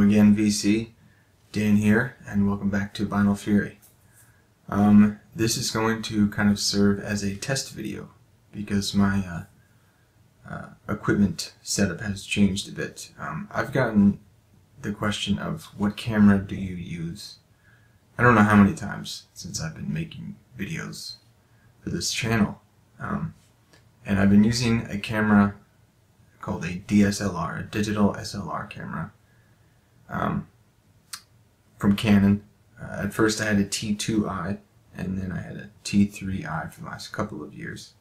again, VC. Dan here, and welcome back to Vinyl Fury. This is going to kind of serve as a test video because my equipment setup has changed a bit. I've gotten the question of what camera do you use? I don't know how many times since I've been making videos for this channel. And I've been using a camera called a DSLR, a digital SLR camera, from Canon. At first I had a T2i, and then I had a T3i for the last couple of years,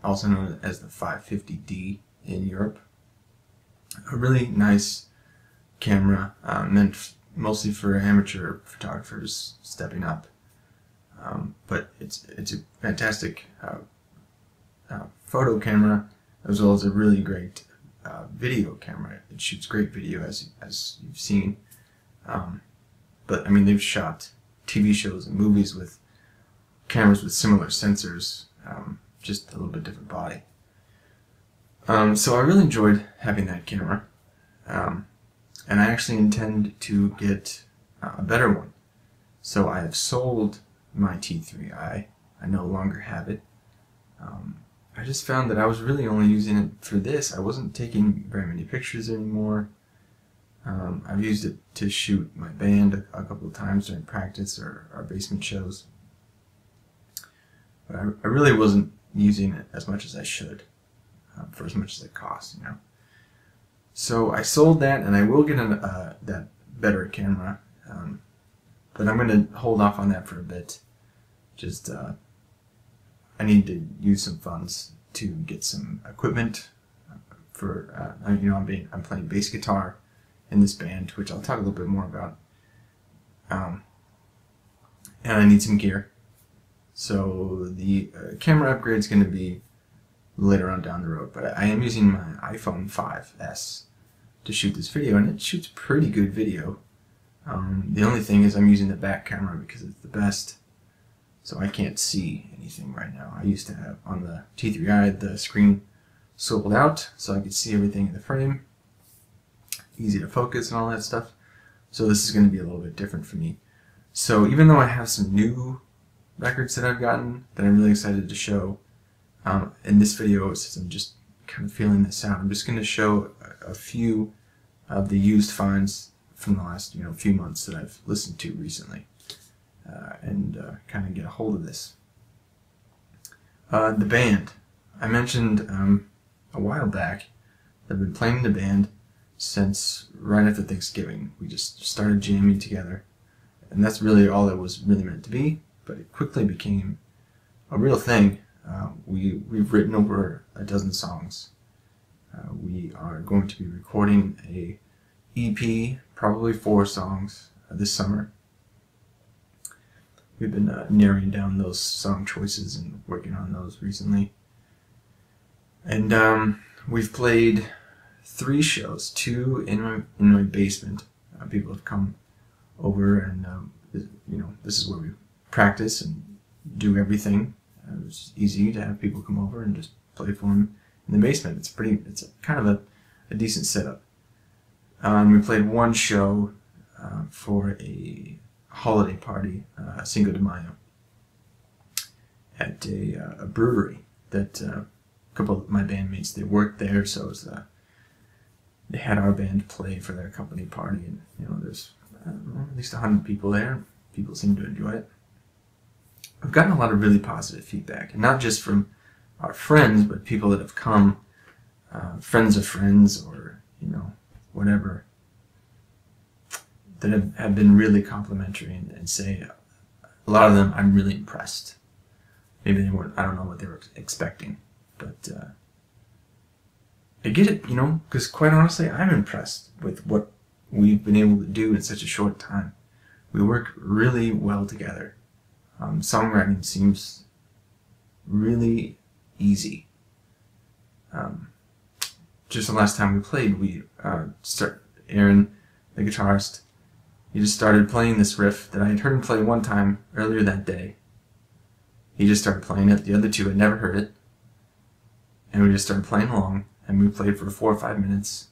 also known as the 550D in Europe. A really nice camera, meant mostly for amateur photographers stepping up, but it's a fantastic photo camera, as well as a really great video camera. It shoots great video, as you've seen. But I mean, they've shot TV shows and movies with cameras with similar sensors, just a little bit different body. So I really enjoyed having that camera, and I actually intend to get a better one. So I have sold my T3i. I no longer have it. I just found that I was really only using it for this. I wasn't taking very many pictures anymore. I've used it to shoot my band a couple of times during practice or our basement shows. But I really wasn't using it as much as I should, for as much as it costs, you know. So I sold that, and I will get that better camera, but I'm going to hold off on that for a bit. Just I need to use some funds to get some equipment for I'm playing bass guitar in this band, which I'll talk a little bit more about, and I need some gear. So the camera upgrade is going to be later on down the road, but I am using my iPhone 5S to shoot this video, and it shoots pretty good video. The only thing is I'm using the back camera because it's the best, so I can't see anything right now. I used to have, on the T3i, the screen swiveled out so I could see everything in the frame, easy to focus and all that stuff. So this is going to be a little bit different for me. So even though I have some new records that I've gotten that I'm really excited to show, in this video, since I'm just kind of feeling this out, I'm just going to show a few of the used finds from the last few months that I've listened to recently, and kind of get a hold of this. The band. I mentioned a while back that I've been playing in the band since right after Thanksgiving. We just started jamming together, and that's really all it was really meant to be, but it quickly became a real thing. We've written over a dozen songs. We are going to be recording a EP, probably 4 songs, this summer. We've been narrowing down those song choices and working on those recently. And we've played 3 shows, 2 in my basement. People have come over, and this is where we practice and do everything. It's easy to have people come over and just play for them in the basement. It's kind of a decent setup. We played 1 show for a holiday party, Cinco de Mayo, at a brewery that a couple of my bandmates, they worked there, so it was, they had our band play for their company party, and there's at least 100 people there. People seem to enjoy it. I've gotten a lot of really positive feedback, and not just from our friends, but people that have come, friends of friends, or whatever, that have been really complimentary and say, a lot of them, I'm really impressed. Maybe they weren't, I don't know what they were expecting, but I get it, because quite honestly, I'm impressed with what we've been able to do in such a short time. We work really well together. Songwriting seems really easy. Just the last time we played, Aaron, the guitarist, he just started playing this riff that I had heard him play one time earlier that day. He just started playing it. The other 2 had never heard it. And we just started playing along, and we played for 4 or 5 minutes,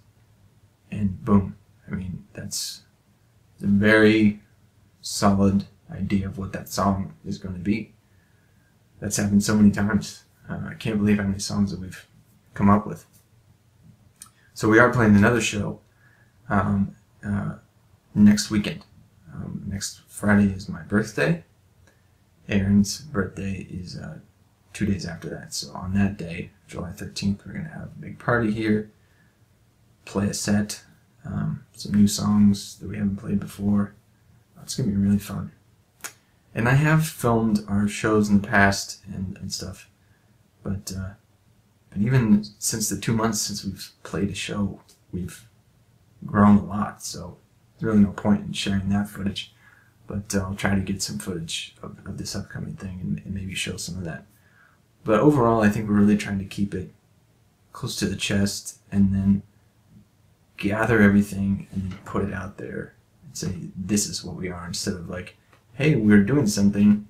and boom, I mean, that's a very solid idea of what that song is going to be. That's happened so many times. I can't believe how many songs that we've come up with. So we are playing another show next weekend. Next Friday is my birthday. Aaron's birthday is 2 days after that. So on that day, July 13th, we're going to have a big party here, play a set, some new songs that we haven't played before. It's going to be really fun. And I have filmed our shows in the past and stuff, but even since the 2 months since we've played a show, we've grown a lot, so there's really no point in sharing that footage. But I'll try to get some footage of this upcoming thing and maybe show some of that. But overall, I think we're really trying to keep it close to the chest and then gather everything and then put it out there and say, this is what we are, instead of like, hey, we're doing something,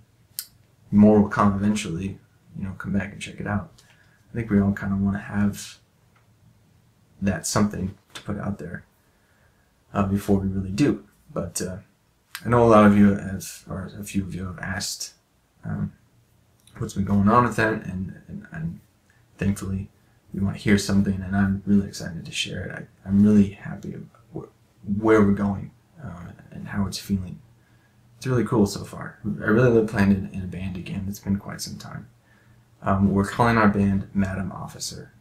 more will come eventually, come back and check it out. I think we all kind of want to have that something to put out there before we really do. But I know a lot of you have, or a few of you have asked what's been going on with that, and thankfully you want to hear something, and I'm really excited to share it. I'm really happy where we're going and how it's feeling. It's really cool so far. I really love playing in a band again. It's been quite some time. We're calling our band Madam Officer.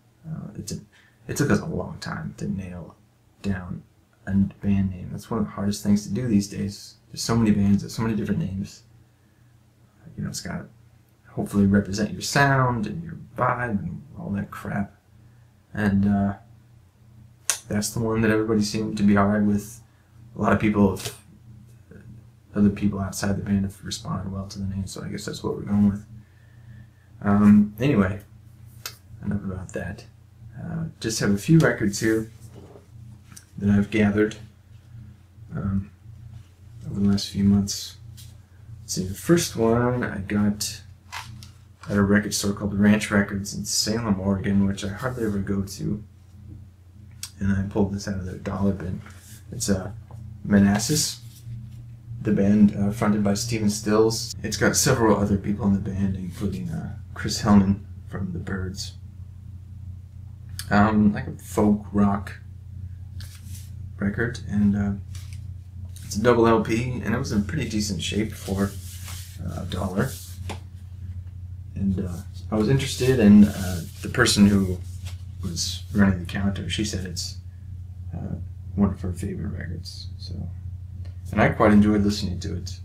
It took us a long time to nail down a band name. That's one of the hardest things to do these days. There's so many bands, there's so many different names. It's got to hopefully represent your sound and your vibe and all that crap. And that's the one that everybody seemed to be alright with. A lot of people, other people outside the band have responded well to the name, so I guess that's what we're going with. Anyway, enough about that. Just have a few records here that I've gathered over the last few months. Let's see, the first one I got at a record store called Ranch Records in Salem, Oregon, which I hardly ever go to. And I pulled this out of their dollar bin. It's Manassas, the band fronted by Stephen Stills. It's got several other people in the band, including Chris Hillman from The Byrds. Like a folk rock record, and it's a double LP, and it was in pretty decent shape for $1. And I was interested, and the person who was running the counter, she said it's one of her favorite records. So, and I quite enjoyed listening to it.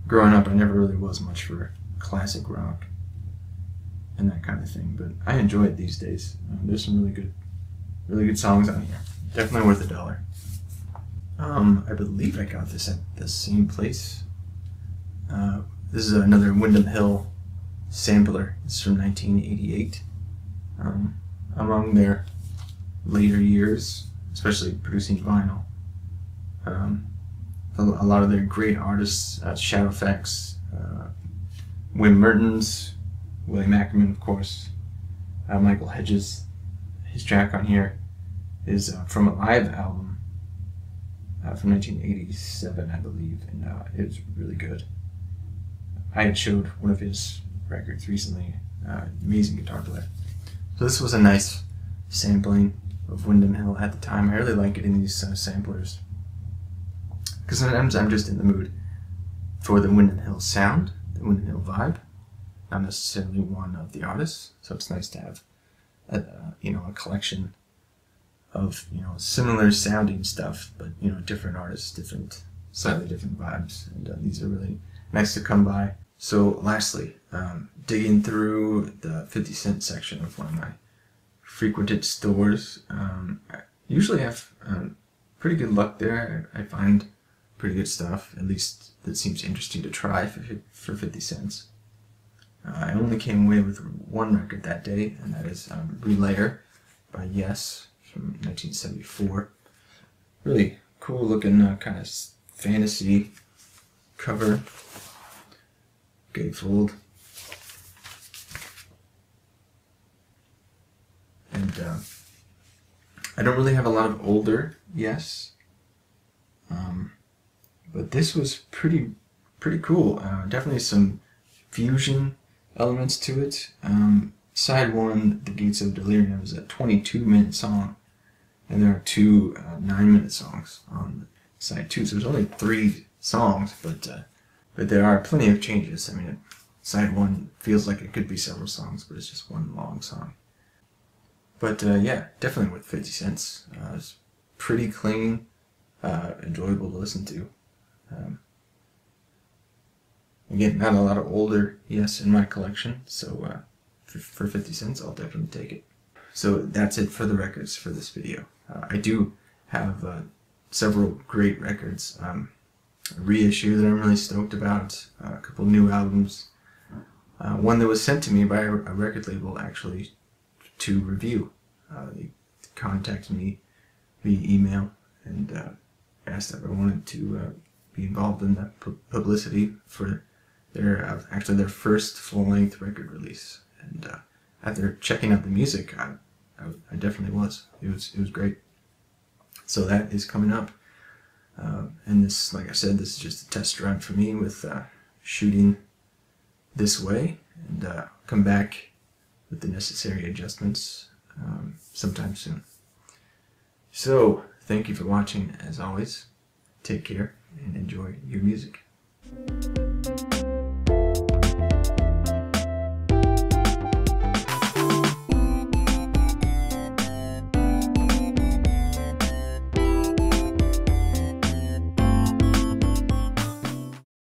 Growing up, I never really was much for classic rock and that kind of thing, but I enjoy it these days. There's some really good songs on here. Definitely worth $1. I believe I got this at the same place. This is another Windham Hill sampler. It's from 1988. Among their later years, especially producing vinyl, a lot of their great artists, Shadowfax, Wim Mertens, William Ackerman, of course, Michael Hedges. His track on here is from a live album from 1987, I believe, and it was really good. I had showed one of his records recently. Amazing guitar player. So this was a nice sampling of Windham Hill at the time. I really like getting these samplers because sometimes I'm just in the mood for the Windham Hill sound, the Windham Hill vibe, not necessarily one of the artists. So it's nice to have a collection of similar sounding stuff, but different artists, slightly different vibes, and these are really nice to come by. So lastly, digging through the 50 cent section of one of my frequented stores, I usually have pretty good luck there. I find pretty good stuff, at least that seems interesting to try for 50 cents. I only came away with one record that day, and that is Relayer by Yes from 1974. Really cool looking kind of fantasy cover, gatefold, and I don't really have a lot of older Yes, but this was pretty cool. Definitely some fusion elements to it. Side 1, The Gates of Delirium, is a 22-minute song, and there are 2 9-minute songs on side 2. So there's only 3 songs, but there are plenty of changes. I mean, side 1 feels like it could be several songs, but it's just one long song. But yeah, definitely worth 50 cents. It's pretty clean, enjoyable to listen to. Again, not a lot of older Yes in my collection, so for 50 cents, I'll definitely take it. So that's it for the records for this video. I do have several great records. A reissue that I'm really stoked about, a couple new albums. One that was sent to me by a record label, actually, to review. They contacted me via email and asked if I wanted to be involved in the publicity for their actually their first full-length record release. And after checking out the music, I definitely was. It was great. So that is coming up. And this, like I said, this is just a test run for me with shooting this way, and come back with the necessary adjustments sometime soon. So, thank you for watching as always. Take care and enjoy your music.